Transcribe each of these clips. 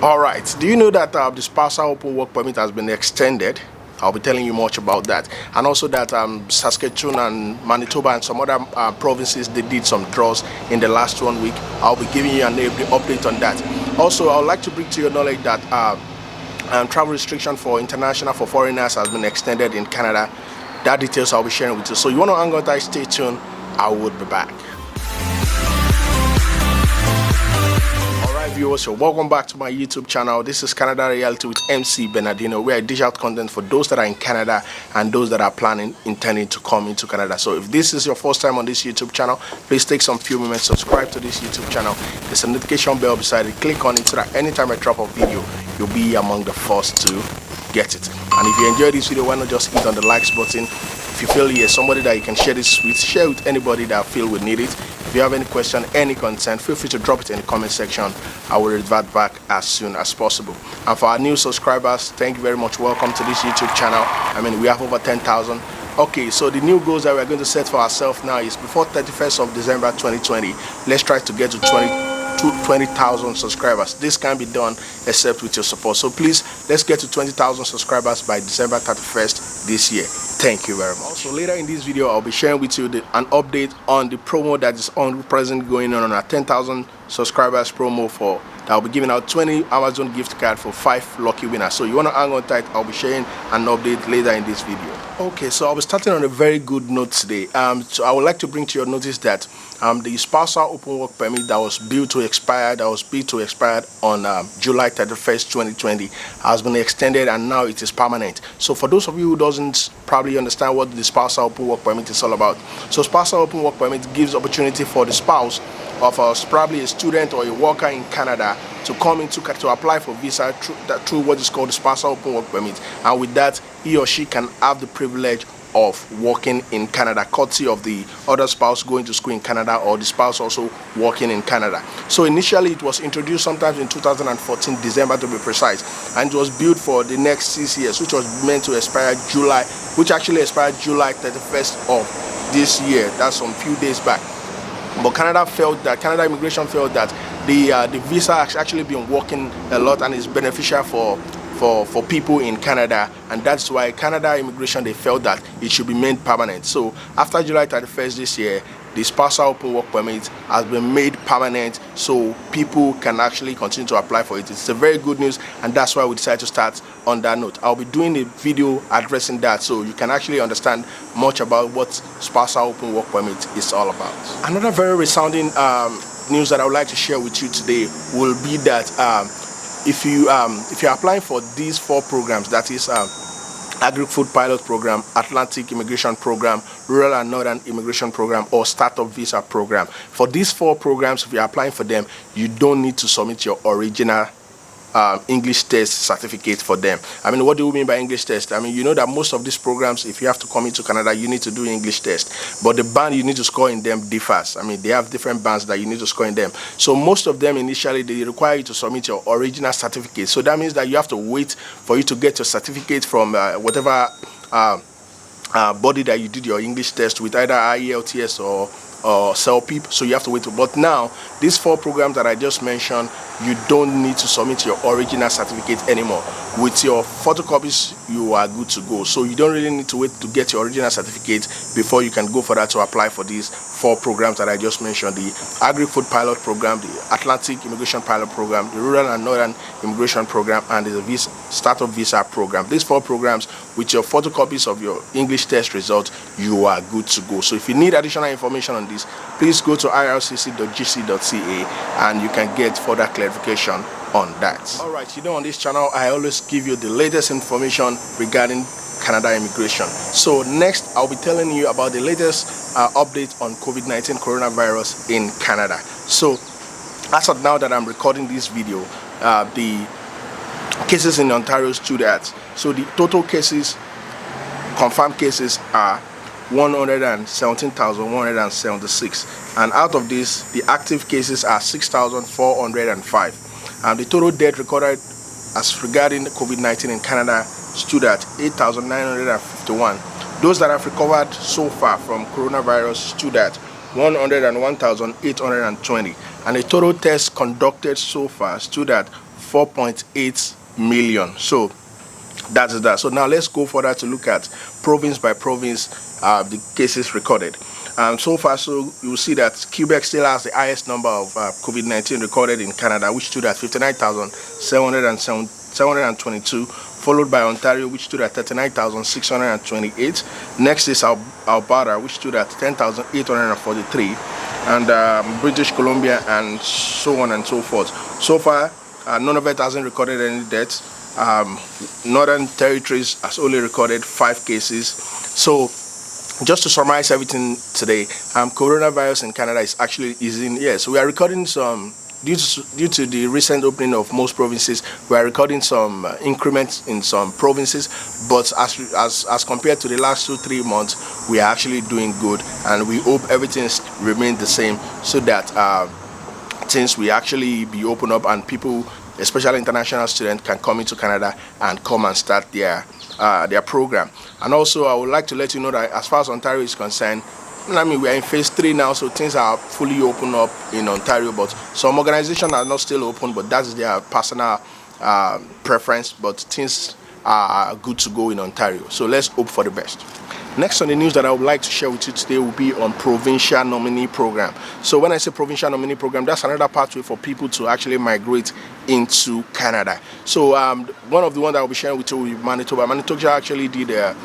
All right, do you know that the spousal open work permit has been extended? I'll be telling you much about that, and also that Saskatchewan and Manitoba and some other provinces, they did some draws in the last 1 week. I'll be giving you an update on that. Also, I would like to bring to your knowledge that travel restriction for international for foreigners has been extended in Canada. That details I'll be sharing with you. So you want to hang on tight, stay tuned. I will be back. Viewers, so welcome back to my YouTube channel. This is Canada Reality with MC Bernardino, where I dish out content for those that are in Canada and those that are intending to come into Canada. So if this is your first time on this YouTube channel, please take some few moments, subscribe to this YouTube channel. There's a notification bell beside it. Click on it so that anytime I drop a video, you'll be among the first to get it. And if you enjoy this video, why not just hit on the likes button. If you feel you're somebody that you can share this with, share with anybody that feel would need it. If you have any question, any concern, feel free to drop it in the comment section. I will revert back as soon as possible. And for our new subscribers, thank you very much. Welcome to this YouTube channel. I mean, we have over 10,000. Okay, so the new goals that we're going to set for ourselves now is before 31st of December 2020, let's try to get to 20,000 subscribers. This can't be done except with your support. So please, let's get to 20,000 subscribers by December 31st this year. Thank you very much. So later in this video, I'll be sharing with you an update on the promo that is present going on our 10,000 subscribers promo for that I'll be giving out 20 Amazon gift card for 5 lucky winners. So you want to hang on tight. I'll be sharing an update later in this video. Okay, so I'll be starting on a very good note today. So I would like to bring to your notice that the spousal open work permit that was billed to expire, on July 31st, 2020, has been extended and now it is permanent. So for those of you who doesn't probably understand what the spousal open work permit is all about, so spousal open work permit gives opportunity for the spouse of probably a student or a worker in Canada to come into to apply for visa through what is called the spousal open work permit, and with that he or she can have the privilege of working in Canada, courtesy of the other spouse going to school in Canada or the spouse also working in Canada. So initially it was introduced sometimes in 2014 December to be precise, and it was built for the next 6 years, which was meant to expire July 31st of this year. That's some few days back. But Canada immigration felt that the visa has actually been working a lot and is beneficial for people in Canada, and that's why Canada immigration, they felt that it should be made permanent. So after July 31st this year, the spousal open work permit has been made permanent, so people can actually continue to apply for it. It's a very good news, and that's why we decided to start on that note. I'll be doing a video addressing that so you can actually understand much about what spousal open work permit is all about. Another very resounding news that I would like to share with you today will be that if you're applying for these 4 programs, that is Agri-Food Pilot Program, Atlantic Immigration Program, Rural and Northern Immigration Program, or Startup Visa Program. For these 4 programs, if you're applying for them, you don't need to submit your original English test certificate for them. I mean, what do we mean by English test? I mean, you know that most of these programs, if you have to come into Canada, you need to do English test, but the band you need to score in them differs. I mean, they have different bands that you need to score in them. So most of them initially, they require you to submit your original certificate. So that means that you have to wait for you to get your certificate from whatever body that you did your English test with, either IELTS or CELPIP. So you have to wait. But now these 4 programs that I just mentioned, you don't need to submit your original certificate anymore. With your photocopies, you are good to go. So you don't really need to wait to get your original certificate before you can go for that to apply for these 4 programs that I just mentioned: the Agri-Food Pilot Program, the Atlantic Immigration Pilot Program, the Rural and Northern Immigration Program, and the Startup Visa Program. These 4 programs, with your photocopies of your English test result, you are good to go. So if you need additional information on this, please go to ircc.gc.ca and you can get further clarification on that. Alright, you know, on this channel I always give you the latest information regarding Canada immigration. So next I'll be telling you about the latest update on COVID-19 coronavirus in Canada. So as of now that I'm recording this video, the cases in Ontario stood at, so the total cases, confirmed cases, are 117,176, and out of this, the active cases are 6,405, and the total death recorded as regarding COVID-19 in Canada stood at 8,951. Those that have recovered so far from coronavirus stood at 101,820, and the total tests conducted so far stood at 4.8 million. So that is that. So now let's go further to look at province by province the cases recorded. So far, so you will see that Quebec still has the highest number of COVID-19 recorded in Canada, which stood at 59,722, followed by Ontario, which stood at 39,628. Next is Alberta, which stood at 10,843, and British Columbia, and so on and so forth. So far, none of it hasn't recorded any deaths. Northern Territories has only recorded 5 cases. So just to summarize everything today, coronavirus in Canada is actually easing. Yes, we are recording some, due to the recent opening of most provinces, we are recording some increments in some provinces, but as compared to the last 2-3 months, we are actually doing good, and we hope everything remains the same, so that things will actually be open up and people, especially international students, can come into Canada and come and start their program. And also, I would like to let you know that as far as Ontario is concerned, I mean, we are in phase 3 now, so things are fully open up in Ontario, but some organizations are not still open, but that's their personal preference, but things are good to go in Ontario. So let's hope for the best. Next on the news that I would like to share with you today will be on Provincial Nominee Program. So when I say Provincial Nominee Program, that's another pathway for people to actually migrate into Canada. So one of the ones that I'll be sharing with you will be Manitoba. Manitoba actually did a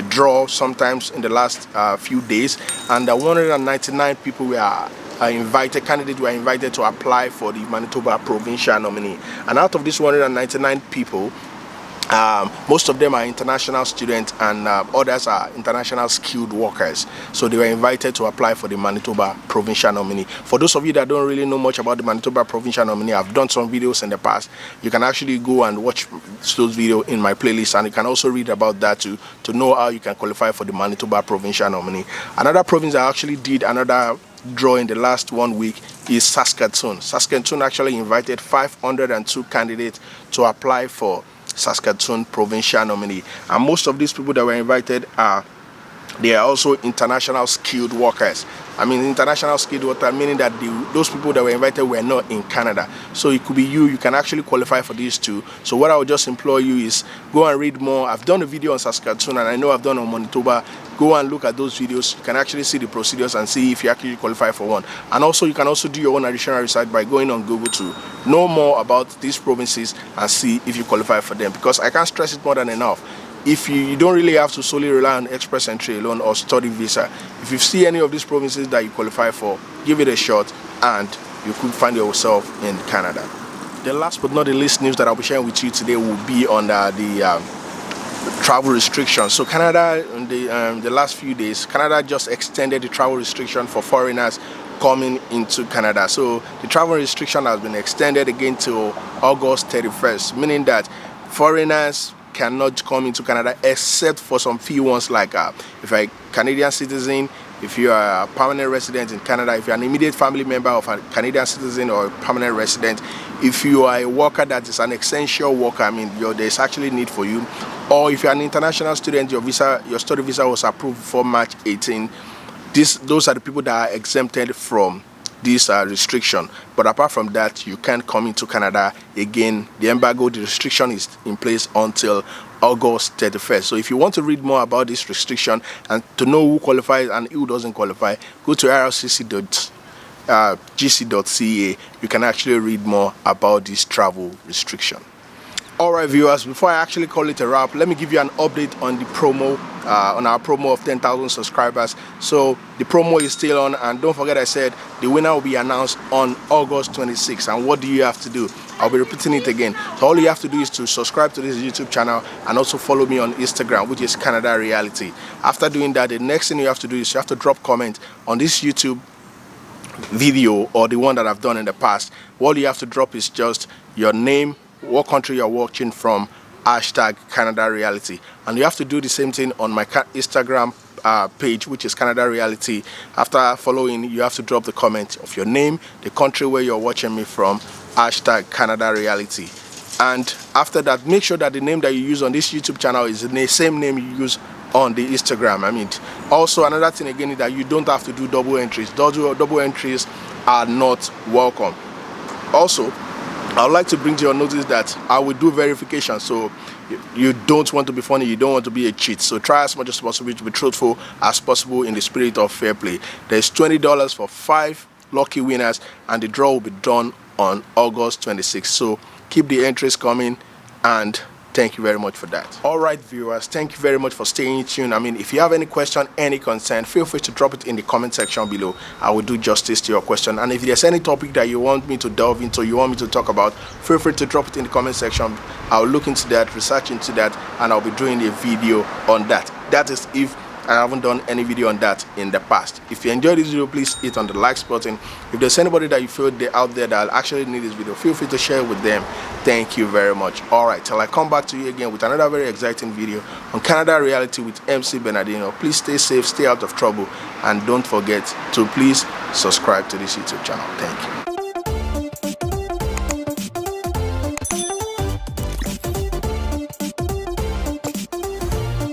draw sometimes in the last few days, and 199 people were invited, candidates were invited to apply for the Manitoba Provincial Nominee. And out of these 199 people, most of them are international students, and others are international skilled workers. So they were invited to apply for the Manitoba Provincial Nominee. For those of you that don't really know much about the Manitoba Provincial Nominee, I've done some videos in the past. You can actually go and watch those videos in my playlist, and you can also read about that to know how you can qualify for the Manitoba Provincial Nominee. Another province that actually did another draw in the last 1 week is Saskatoon. Saskatoon actually invited 502 candidates to apply for Saskatoon Provincial Nominee, and most of these people that were invited they are also international skilled workers. I mean, international skilled worker, meaning that those people that were invited were not in Canada. So it could be you can actually qualify for these too. So what I would just implore you is go and read more. I've done a video on Saskatoon, and I know I've done on Manitoba. Go and look at those videos. You can actually see the procedures and see if you actually qualify for one. And also, you can also do your own additional research by going on Google to know more about these provinces and see if you qualify for them, because I can't stress it more than enough. If you don't really have to solely rely on express entry alone or study visa. If you see any of these provinces that you qualify for, give it a shot and you could find yourself in Canada. The last but not the least news that I'll be sharing with you today will be on the travel restrictions. So Canada, in the last few days, Canada just extended the travel restriction for foreigners coming into Canada. So the travel restriction has been extended again till August 31st, meaning that foreigners cannot come into Canada except for some few ones, like if you're a Canadian citizen, if you are a permanent resident in Canada, if you're an immediate family member of a Canadian citizen or a permanent resident, if you are a worker that is an essential worker, I mean there's actually need for you, or if you're an international student, your study visa was approved before March 18. Those are the people that are exempted from this restriction. But apart from that, you can't come into Canada again. The embargo, the restriction is in place until August 31st. So if you want to read more about this restriction and to know who qualifies and who doesn't qualify, go to ircc.gc.ca. You can actually read more about this travel restriction. Alright viewers, before I actually call it a wrap, let me give you an update on the promo, on our promo of 10,000 subscribers. So the promo is still on, and don't forget I said the winner will be announced on August 26th. And what do you have to do? I'll be repeating it again. So all you have to do is to subscribe to this YouTube channel and also follow me on Instagram, which is Canada Reality. After doing that, the next thing you have to do is you have to drop comment on this YouTube video or the one that I've done in the past. All you have to drop is just your name, what country you're watching from, hashtag Canada Reality, and you have to do the same thing on my Instagram page, which is Canada Reality. After following, you have to drop the comment of your name, the country where you're watching me from, hashtag Canada Reality. And after that, make sure that the name that you use on this YouTube channel is the same name you use on the Instagram. I mean, also another thing again is that you don't have to do double entries. Double entries are not welcome. Also, I would like to bring to your notice that I will do verification. So you don't want to be funny, you don't want to be a cheat. So try as much as possible to be truthful as possible in the spirit of fair play. There's $20 for 5 lucky winners, and the draw will be done on August 26th. So keep the entries coming, and thank you very much for that. All right, viewers, thank you very much for staying tuned. I mean, if you have any question, any concern, feel free to drop it in the comment section below. I will do justice to your question. And if there's any topic that you want me to delve into, you want me to talk about, feel free to drop it in the comment section. I'll look into that, research into that, and I'll be doing a video on that. That is if I haven't done any video on that in the past. If you enjoyed this video, please hit on the like button. If there's anybody that you feel they're out there that actually need this video, feel free to share it with them. Thank you very much. All right, till I come back to you again with another very exciting video on Canada Reality with MC Bernardino. Please stay safe, stay out of trouble, and don't forget to please subscribe to this YouTube channel. Thank you.